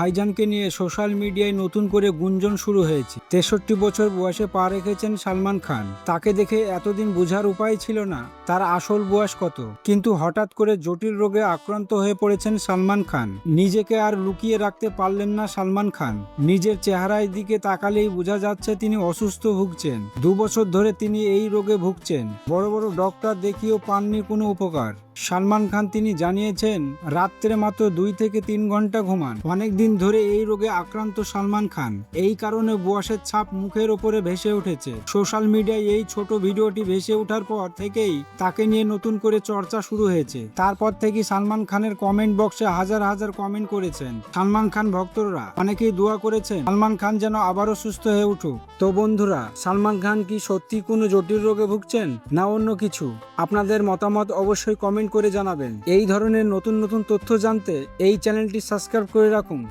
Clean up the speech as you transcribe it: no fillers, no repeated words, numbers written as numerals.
ভাইজানকে নিয়ে সোশ্যাল মিডিয়ায় নতুন করে গুঞ্জন শুরু হয়েছে। 63 বছর বয়সে পা রেখেছেন সালমান খান। তাকে দেখে এতদিন বোঝার উপায় ছিল না তার আসল বয়স কত, কিন্তু হঠাৎ করে জটিল রোগে আক্রান্ত হয়ে পড়েছেন সালমান খান। নিজেকে আর লুকিয়ে রাখতে পারলেন না সালমান খান। নিজের চেহারার দিকে তাকালেই বোঝা যাচ্ছে তিনি অসুস্থ ভুগছেন। 2 বছর ধরে তিনি এই রোগে ভুগছেন। বড় বড় ডক্টর দেখিয়েও পাননি কোনো উপকার। সালমান খান তিনি জানিয়েছেন রাত্রে মাত্র 2 থেকে 3 ঘন্টা ঘুমান। অনেক দিন ধরে এই রোগে আক্রান্ত সালমান খান। এই কারণে বয়সের ছাপ মুখের ওপরে ভেসে উঠেছে। সোশ্যাল মিডিয়ায় এই ছোট ভিডিওটি ভেসে ওঠার পর থেকেই তাকে নিয়ে নতুন করে চর্চা শুরু হয়েছে। তারপর থেকে সালমান খানের কমেন্ট বক্সে হাজার হাজার কমেন্ট করেছেন সালমান খান ভক্তরা। অনেকেই দোয়া করেছেন সালমান খান যেন আবারও সুস্থ হয়ে উঠুক। তো বন্ধুরা, সালমান খান কি সত্যি কোনো জটিল রোগে ভুগছেন না অন্য কিছু? আপনাদের মতামত অবশ্যই কমেন্ট করে জানাবেন। এই ধরনের নতুন নতুন তথ্য জানতে এই চ্যানেলটি সাবস্ক্রাইব করে রাখুন।